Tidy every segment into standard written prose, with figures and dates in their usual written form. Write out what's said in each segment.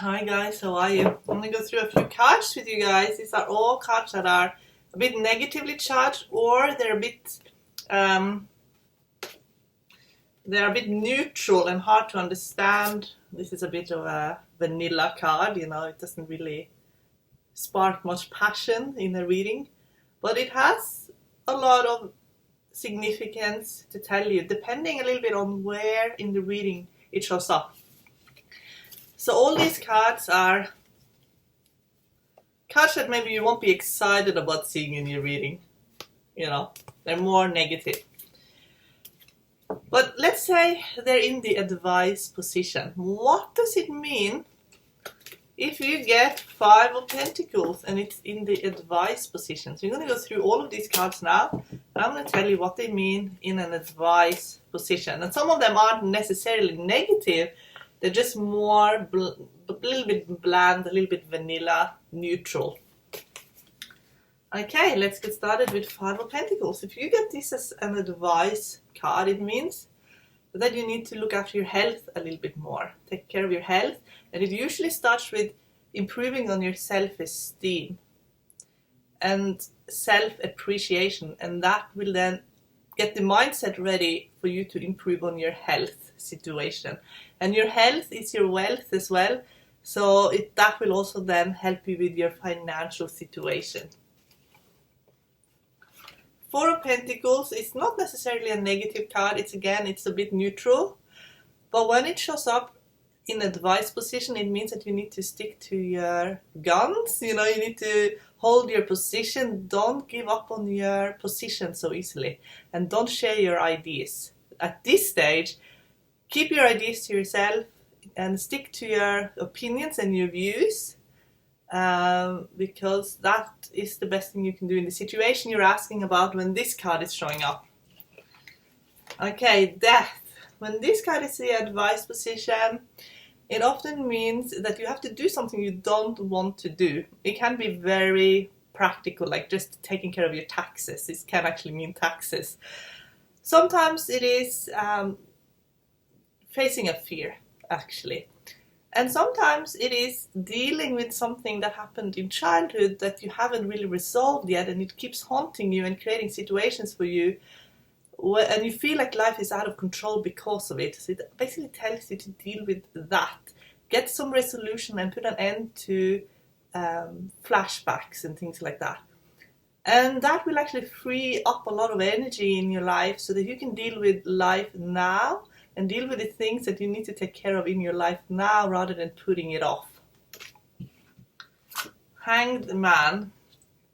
Hi guys, how are you? I'm going to go through a few cards with you guys. These are all cards that are a bit negatively charged, or they're a bit neutral and hard to understand. This is a bit of a vanilla card, you know, it doesn't really spark much passion in the reading, but it has a lot of significance to tell you, depending a little bit on where in the reading it shows up. So all these cards are cards that maybe you won't be excited about seeing in your reading. You know, they're more negative. But let's say they're in the advice position. What does it mean if you get 5 of Pentacles and it's in the advice position? So you're going to go through all of these cards now, and I'm going to tell you what they mean in an advice position. And some of them aren't necessarily negative. They're just more, a little bit bland, a little bit vanilla, neutral. Okay, let's get started with 5 of Pentacles. If you get this as an advice card, it means that you need to look after your health a little bit more. Take care of your health. And it usually starts with improving on your self-esteem and self-appreciation. And that will then get the mindset ready for you to improve on your health situation. And your health is your wealth as well. So that will also then help you with your financial situation. 4 of Pentacles is not necessarily a negative card. It's a bit neutral. But when it shows up in advice position, it means that you need to stick to your guns. You know, you need to hold your position. Don't give up on your position so easily. And don't share your ideas. At this stage, keep your ideas to yourself and stick to your opinions and your views, because that is the best thing you can do in the situation you're asking about when this card is showing up. Okay, Death. When this card is the advice position, it often means that you have to do something you don't want to do. It can be very practical, like just taking care of your taxes. This can actually mean taxes. Sometimes it is facing a fear, actually. And sometimes it is dealing with something that happened in childhood that you haven't really resolved yet, and it keeps haunting you and creating situations for you, and you feel like life is out of control because of it. So it basically tells you to deal with that. Get some resolution and put an end to flashbacks and things like that. And that will actually free up a lot of energy in your life so that you can deal with life now and deal with the things that you need to take care of in your life now rather than putting it off. Hanged Man.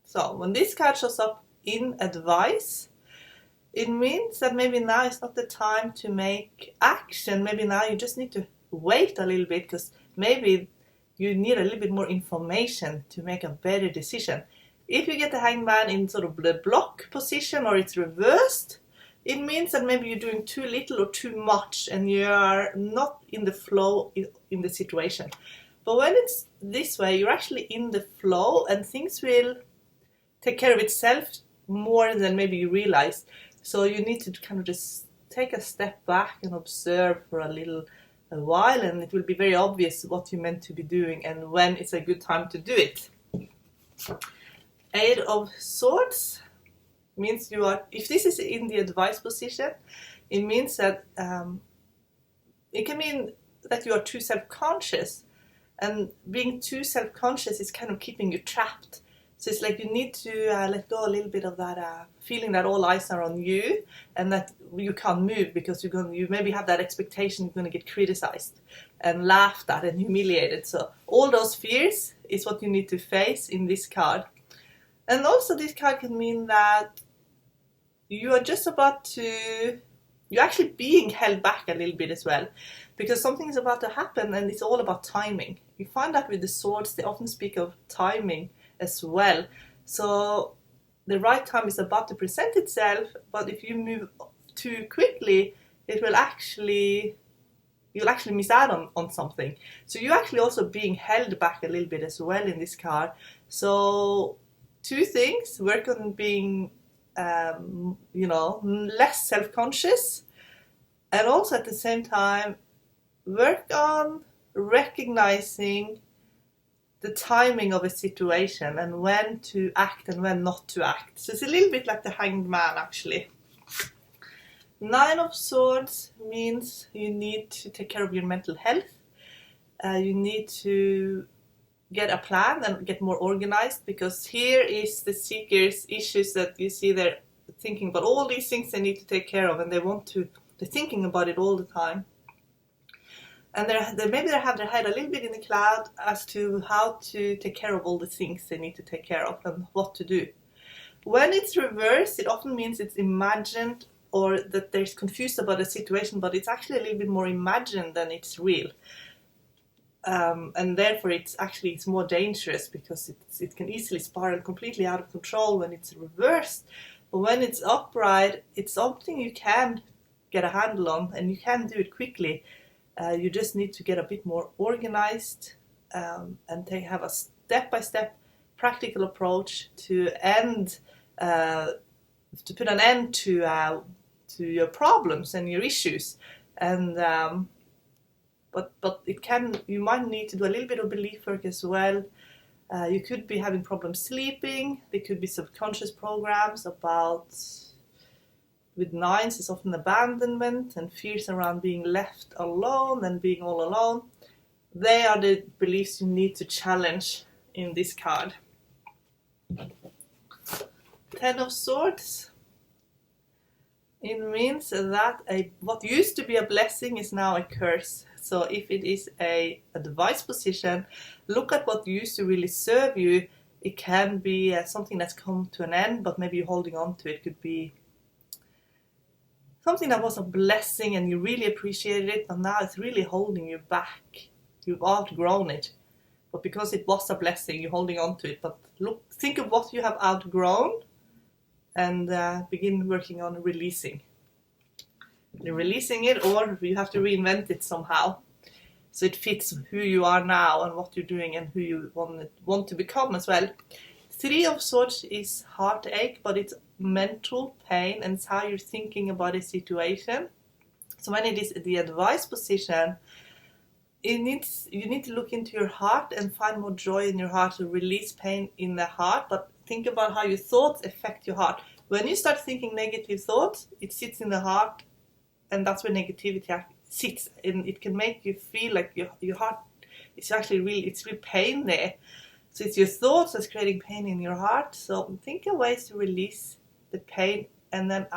So when this card shows up in advice, it means that maybe now is not the time to make action. Maybe now you just need to wait a little bit, because maybe you need a little bit more information to make a better decision. If you get the Hanged Man in sort of the block position, or it's reversed, it means that maybe you're doing too little or too much and you are not in the flow in the situation. But when it's this way, you're actually in the flow and things will take care of itself more than maybe you realize. So you need to kind of just take a step back and observe for a while, and it will be very obvious what you're meant to be doing and when it's a good time to do it. 8 of Swords means if this is in the advice position, it means that it can mean that you are too self-conscious, and being too self-conscious is kind of keeping you trapped. So it's like you need to let go a little bit of that feeling that all eyes are on you and that you can't move because you maybe have that expectation you're going to get criticized and laughed at and humiliated. So all those fears is what you need to face in this card. And also this card can mean that you are just you're actually being held back a little bit as well, because something is about to happen and it's all about timing. You find that with the swords, they often speak of timing as well. So the right time is about to present itself, but if you move too quickly, you'll actually miss out on something. So you're actually also being held back a little bit as well in this card. So 2 things: work on being less self-conscious, and also at the same time work on recognizing the timing of a situation and when to act and when not to act. So it's a little bit like the Hanged Man, actually. 9 of Swords means you need to take care of your mental health. You need to get a plan and get more organized, because here is the seeker's issues that you see they're thinking about all these things they need to take care of, and they're thinking about it all the time. And maybe they have their head a little bit in the cloud as to how to take care of all the things they need to take care of and what to do. When it's reversed, it often means it's imagined, or that they're confused about a situation, but it's actually a little bit more imagined than it's real. And therefore it's more dangerous, because it can easily spiral completely out of control when it's reversed. But when it's upright, it's something you can get a handle on, and you can do it quickly. You just need to get a bit more organized and have a step-by-step practical approach to put an end to your problems and your issues. And but you might need to do a little bit of belief work as well. You could be having problems sleeping. There could be subconscious programs about, with 9s, it's often abandonment and fears around being left alone and being all alone. They are the beliefs you need to challenge in this card. 10 of Swords. It means that what used to be a blessing is now a curse. So if it is a advice position, look at what used to really serve you. It can be something that's come to an end, but maybe you're holding on to it. It could be something that was a blessing and you really appreciated it, but now it's really holding you back. You've outgrown it. But because it was a blessing, you're holding on to it. But think of what you have outgrown and begin working on releasing. You're releasing it, or you have to reinvent it somehow, so it fits who you are now and what you're doing and who you want to become as well. 3 of Swords is heartache, but it's mental pain, and it's how you're thinking about a situation. So when it is the advice position, you need to look into your heart and find more joy in your heart, to release pain in the heart. But think about how your thoughts affect your heart. When you start thinking negative thoughts, it sits in the heart, and that's where negativity sits, and it can make you feel like your heart is actually it's real pain there. So it's your thoughts that's creating pain in your heart. So think of ways to release the pain, and then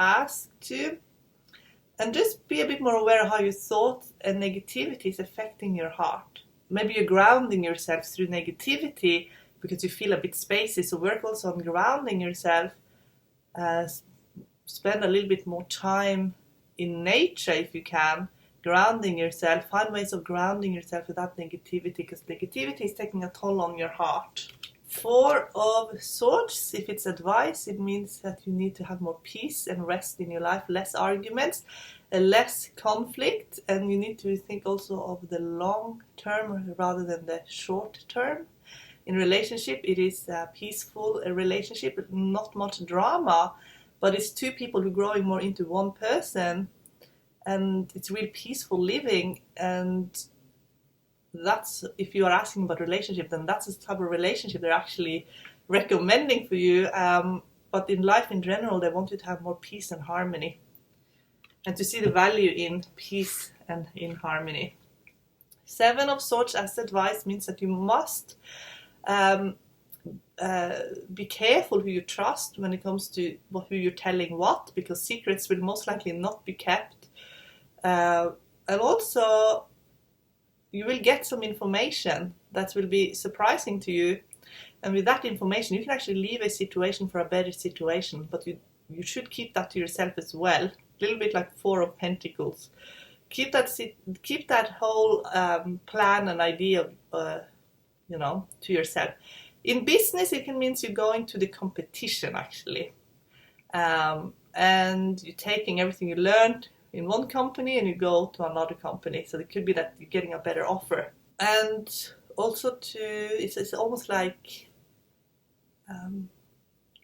and just be a bit more aware of how your thoughts and negativity is affecting your heart. Maybe you're grounding yourself through negativity because you feel a bit spacey. So work also on grounding yourself. Spend a little bit more time in nature if you can, grounding yourself. Find ways of grounding yourself without negativity, because negativity is taking a toll on your heart. 4 of Swords, if it's advice, it means that you need to have more peace and rest in your life, less arguments, less conflict, and you need to think also of the long term rather than the short term. In relationship, it is a peaceful relationship, not much drama, but it's 2 people who are growing more into one person, and it's really peaceful living. And that's, if you are asking about relationship, then that's the type of relationship they're actually recommending for you. But in life in general, they want you to have more peace and harmony, and to see the value in peace and in harmony. 7 of Swords as advice means that you must be careful who you trust when it comes to who you're telling what, because secrets will most likely not be kept. And also, you will get some information that will be surprising to you, and with that information you can actually leave a situation for a better situation, but you should keep that to yourself as well. A little bit like 4 of Pentacles. Keep that whole plan and idea to yourself. In business, it can mean you're going to the competition, actually. And you're taking everything you learned in one company and you go to another company. So it could be that you're getting a better offer. And also it's almost like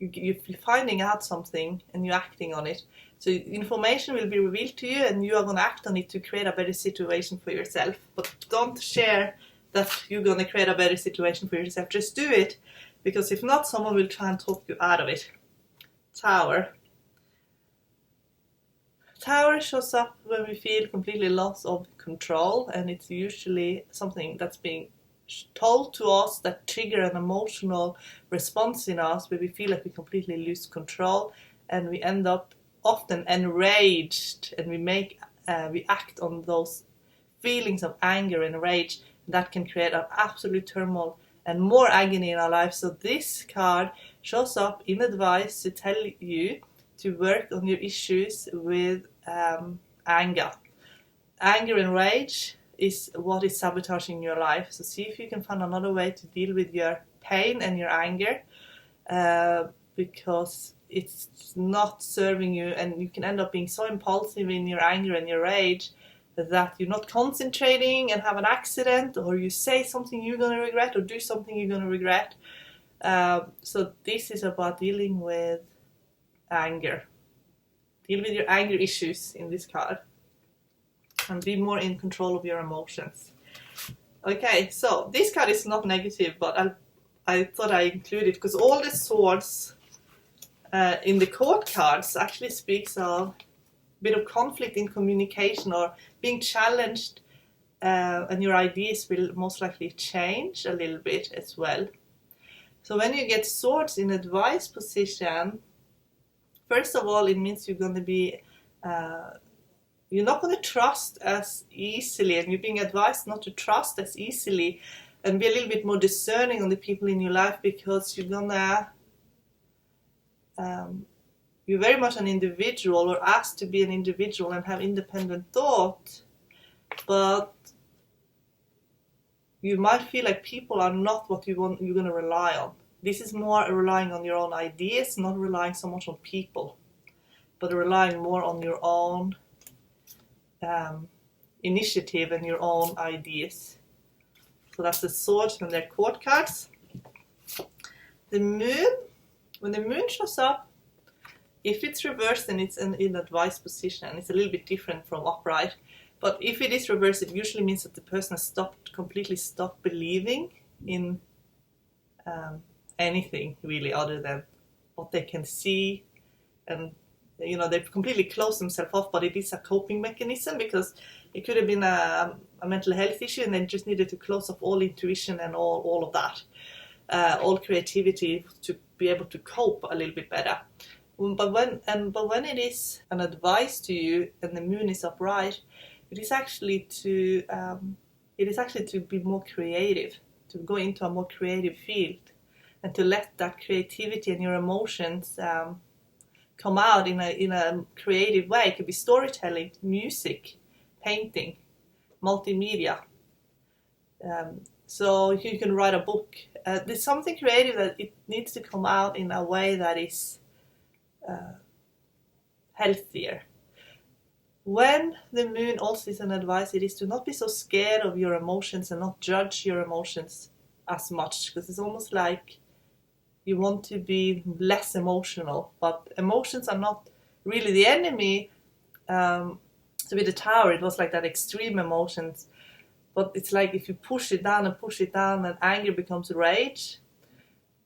you're finding out something and you're acting on it. So information will be revealed to you and you are going to act on it to create a better situation for yourself. But don't share that you're going to create a better situation for yourself. Just do it, because if not, someone will try and talk you out of it. Tower. Tower shows up when we feel completely lost of control, and it's usually something that's being told to us that trigger an emotional response in us where we feel like we completely lose control and we end up often enraged, and we act on those feelings of anger and rage. That can create an absolute turmoil and more agony in our life. So this card shows up in advice to tell you to work on your issues with anger. Anger and rage is what is sabotaging your life. So see if you can find another way to deal with your pain and your anger, because it's not serving you, and you can end up being so impulsive in your anger and your rage that you're not concentrating and have an accident, or you say something you're going to regret or do something you're going to regret. So this is about dealing with anger. Deal with your anger issues in this card and be more in control of your emotions. Okay, so this card is not negative, but I thought I included it because all the swords in the court cards actually speaks of a bit of conflict in communication or being challenged, and your ideas will most likely change a little bit as well. So when you get swords in advice position, first of all, it means you're going to be, you're not going to trust as easily, and you're being advised not to trust as easily and be a little bit more discerning on the people in your life, because you're very much an individual, or asked to be an individual and have independent thought, but you might feel like people are not what you're going to rely on. This is more relying on your own ideas, not relying so much on people, but relying more on your own initiative and your own ideas. So that's the swords and their court cards. The moon, when the moon shows up, if it's reversed and it's in advice position, it's a little bit different from upright. But if it is reversed, it usually means that the person has completely stopped believing in anything really other than what they can see, and they've completely closed themselves off. But it is a coping mechanism, because it could have been a mental health issue and they just needed to close off all intuition and all of that, all creativity, to be able to cope a little bit better. But when it is an advice to you and the moon is upright, it is actually to be more creative, to go into a more creative field, and to let that creativity and your emotions come out in a creative way. It could be storytelling, music, painting, multimedia. So you can write a book. There's something creative that it needs to come out in a way that is healthier. When the moon also is an advice, it is to not be so scared of your emotions and not judge your emotions as much, because it's almost like you want to be less emotional, but emotions are not really the enemy. So with the Tower, it was like that extreme emotions, but it's like if you push it down and anger becomes rage.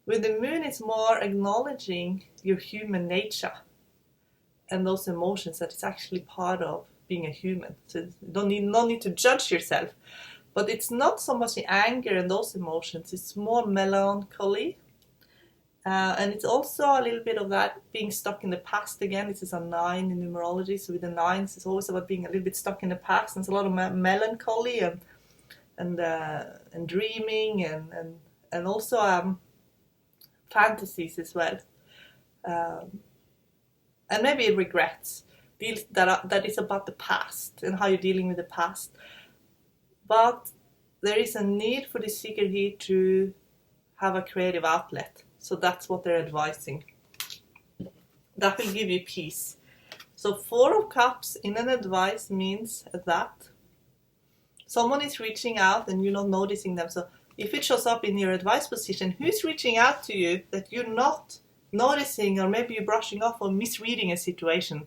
With the moon, it's more acknowledging your human nature and those emotions, that it's actually part of being a human. So you no need to judge yourself. But it's not so much the anger and those emotions, it's more melancholy. And it's also a little bit of that being stuck in the past again. This is a 9 in numerology, so with the 9s, it's always about being a little bit stuck in the past. And it's a lot of melancholy and dreaming and also fantasies as well, and maybe regrets, that is about the past and how you're dealing with the past. But there is a need for the seeker here to have a creative outlet, so that's what they're advising. That will give you peace. So 4 of Cups in an advice means that someone is reaching out and you're not noticing them. So if it shows up in your advice position, who's reaching out to you that you're not noticing, or maybe you're brushing off or misreading a situation.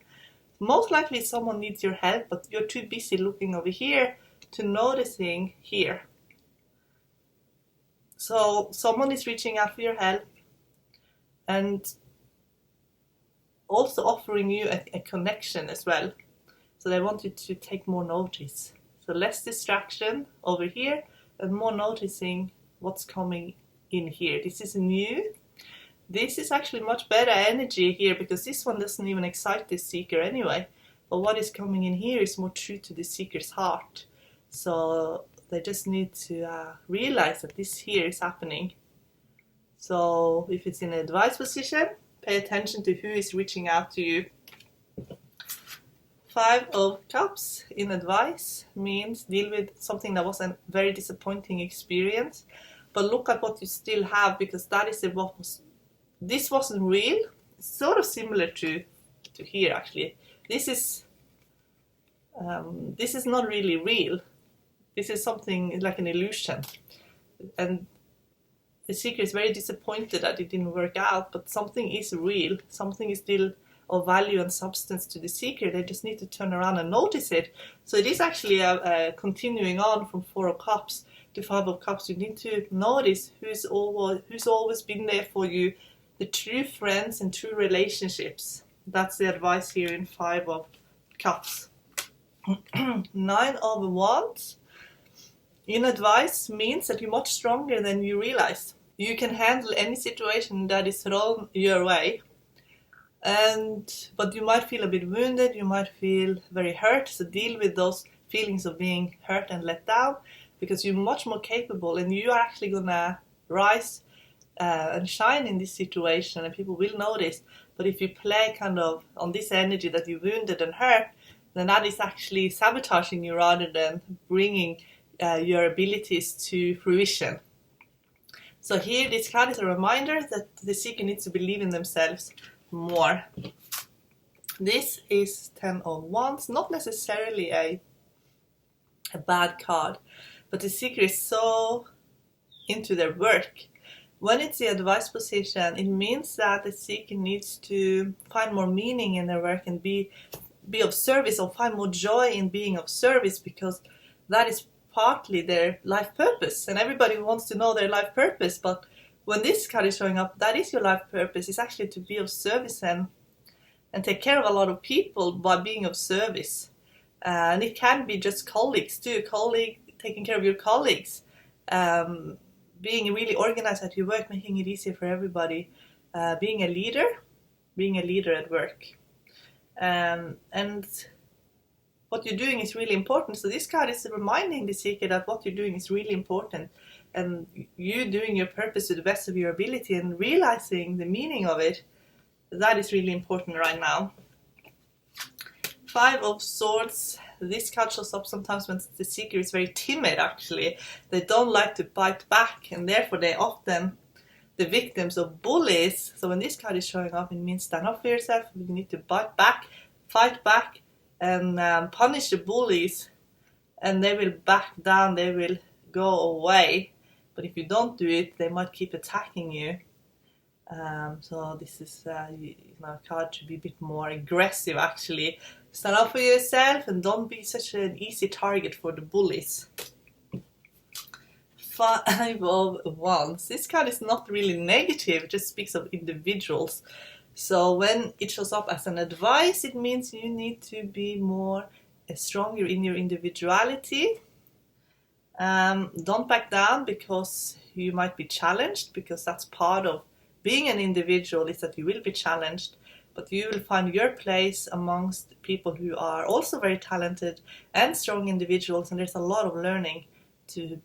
Most likely someone needs your help, but you're too busy looking over here to noticing here. So someone is reaching out for your help and also offering you a connection as well. So they want you to take more notice. So less distraction over here and more noticing what's coming in here. This is new. This is actually much better energy here, because this one doesn't even excite the seeker anyway. But what is coming in here is more true to the seeker's heart. So they just need to realize that this here is happening. So if it's in an advice position, pay attention to who is reaching out to you. 5 of Cups in advice means deal with something that was a very disappointing experience, but look at what you still have, because that is what was. This wasn't real. It's sort of similar to here actually. This is not really real. This is something like an illusion, and the seeker is very disappointed that it didn't work out. But something is real. Something is still of value and substance to the seeker. They just need to turn around and notice it. So it is actually continuing on from 4 of Cups to 5 of Cups. You need to notice who's always been there for you, the true friends and true relationships. That's the advice here in 5 of Cups. 9 of Wands in advice means that you're much stronger than you realize. You can handle any situation that is thrown your way. But you might feel a bit wounded, you might feel very hurt, so deal with those feelings of being hurt and let down, because you're much more capable and you are actually gonna rise and shine in this situation, and people will notice. But if you play kind of on this energy that you're wounded and hurt, then that is actually sabotaging you rather than bringing your abilities to fruition. So here this card is a reminder that the seeker needs to believe in themselves more. This is 10 of Wands, not necessarily a bad card, but the seeker is so into their work. When it's the advice position, it means that the seeker needs to find more meaning in their work and be of service, or find more joy in being of service, because that is partly their life purpose. And everybody wants to know their life purpose, but when this card is showing up, that is your life purpose. It's actually to be of service and take care of a lot of people by being of service. And it can be just colleagues too, taking care of your colleagues, being really organized at your work, making it easier for everybody, being a leader at work. And what you're doing is really important. So this card is reminding the seeker that what you're doing is really important, and you doing your purpose to the best of your ability and realizing the meaning of it, that is really important right now. 5 of Swords. This card shows up sometimes when the seeker is very timid actually. They don't like to bite back, and therefore they're often the victims of bullies. So when this card is showing up, it means stand up for yourself. You need to bite back, fight back, and punish the bullies, and they will back down, they will go away. But if you don't do it, they might keep attacking you. So this is a card to be a bit more aggressive actually. Stand up for yourself and don't be such an easy target for the bullies. 5 of Wands. This card is not really negative, it just speaks of individuals. So when it shows up as an advice, it means you need to be more stronger in your individuality. Don't back down, because you might be challenged, because that's part of being an individual, is that you will be challenged, but you will find your place amongst people who are also very talented and strong individuals, and there's a lot of learning to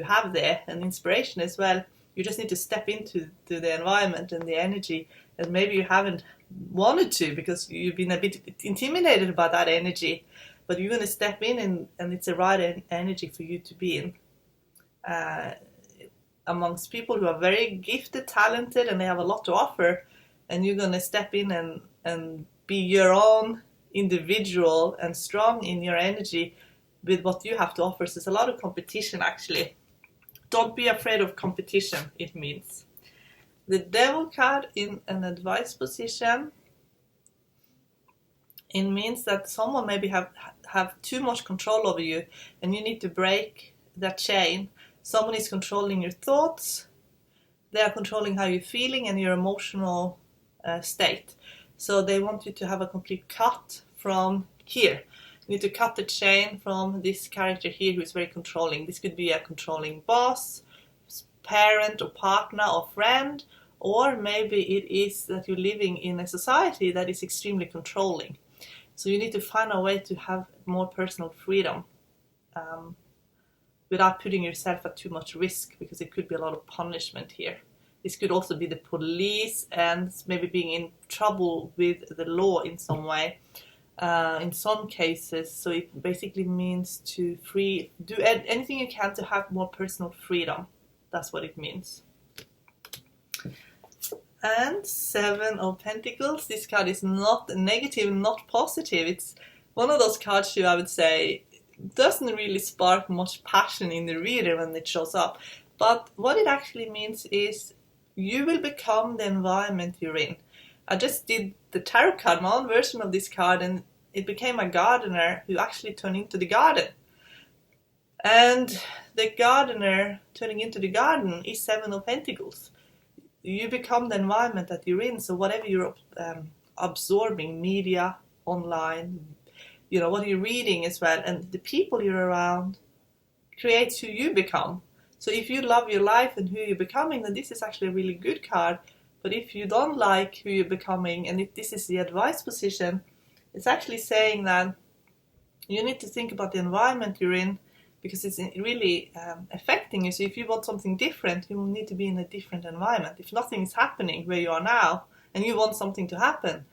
have there, and inspiration as well. You just need to step into the environment and the energy, and maybe you haven't wanted to because you've been a bit intimidated by that energy, but you're going to step in and it's the right energy for you to be in. Amongst people who are very gifted, talented, and they have a lot to offer, and you're going to step in and be your own individual and strong in your energy with what you have to offer. So there's a lot of competition actually. Don't be afraid of competition, it means. The Devil card in an advice position, it means that someone maybe have too much control over you and you need to break that chain. Someone is controlling your thoughts, they are controlling how you're feeling and your emotional state. So they want you to have a complete cut from here. You need to cut the chain from this character here who is very controlling. This could be a controlling boss, parent or partner or friend, or maybe it is that you're living in a society that is extremely controlling. So you need to find a way to have more personal freedom without putting yourself at too much risk, because it could be a lot of punishment here. This could also be the police and maybe being in trouble with the law in some way. In some cases, so it basically means to do anything you can to have more personal freedom. That's what it means. And 7 of Pentacles. This card is not negative, not positive. It's one of those cards who I would say doesn't really spark much passion in the reader when it shows up. But what it actually means is you will become the environment you're in. I just did the tarot card, my own version of this card, and it became a gardener who actually turned into the garden. And the gardener turning into the garden is 7 of Pentacles. You become the environment that you're in. So whatever you're absorbing, media, online, what you're reading as well, and the people you're around creates who you become. So if you love your life and who you're becoming, then this is actually a really good card. But if you don't like who you're becoming, and if this is the advice position, it's actually saying that you need to think about the environment you're in, because it's really affecting you. So if you want something different, you will need to be in a different environment. If nothing is happening where you are now and you want something to happen,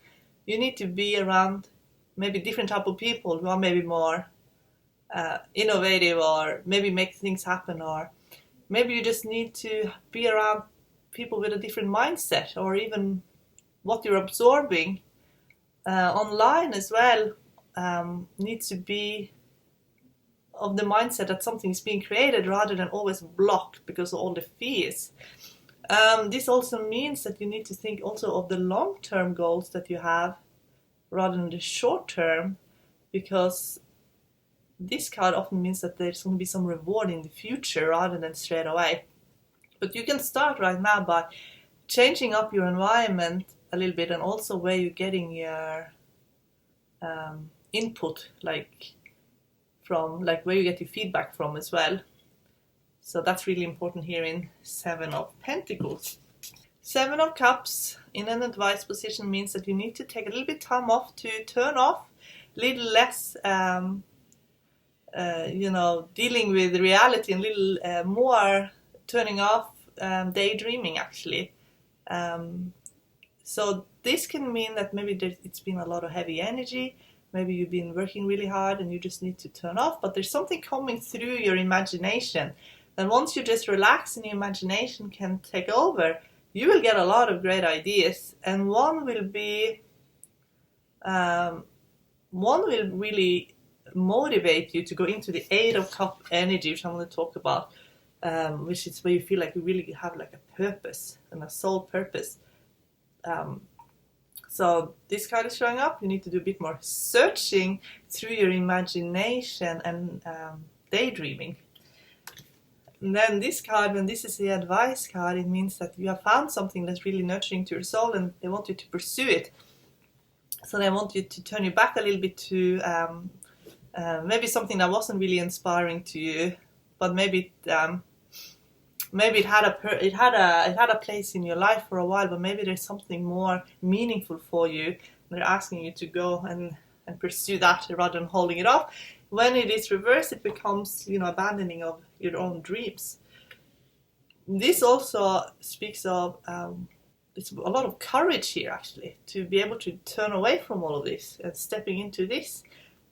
you need to be around maybe different type of people who are maybe more innovative, or maybe make things happen, or maybe you just need to be around people with a different mindset, or even what you're absorbing online as well needs to be of the mindset that something is being created rather than always blocked because of all the fears. This also means that you need to think also of the long-term goals that you have rather than the short-term, because this card often means that there's going to be some reward in the future rather than straight away. But you can start right now by changing up your environment a little bit, and also where you're getting your input, from where you get your feedback from as well. So that's really important here in 7 of Pentacles. 7 of Cups in an advice position means that you need to take a little bit time off to turn off, a little less dealing with reality, and a little more turning off, daydreaming actually. So this can mean that maybe it's been a lot of heavy energy. Maybe you've been working really hard and you just need to turn off, but there's something coming through your imagination. And once you just relax and your imagination can take over, you will get a lot of great ideas. And one will really motivate you to go into the 8 of Cup energy, which I'm going to talk about, which is where you feel like you really have a purpose and a soul purpose. So this card is showing up. You need to do a bit more searching through your imagination and daydreaming. And then this card, when this is the advice card, it means that you have found something that's really nurturing to your soul and they want you to pursue it. So they want you to turn your back a little bit to maybe something that wasn't really inspiring to you, but maybe it had a place in your life for a while, but maybe there's something more meaningful for you. They're asking you to go and pursue that rather than holding it off. When it is reversed, it becomes abandoning of your own dreams. This also speaks of it's a lot of courage here actually, to be able to turn away from all of this and stepping into this.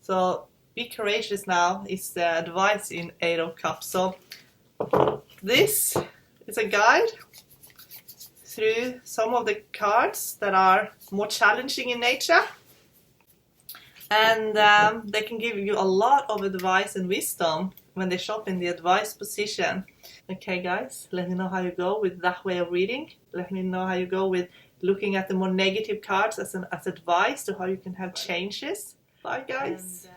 So be courageous now is the advice in 8 of Cups. So this is a guide through some of the cards that are more challenging in nature, and they can give you a lot of advice and wisdom when they show up in the advice position. Okay guys, let me know how you go with that way of reading. Let me know how you go with looking at the more negative cards as advice to how you can have changes. Bye guys.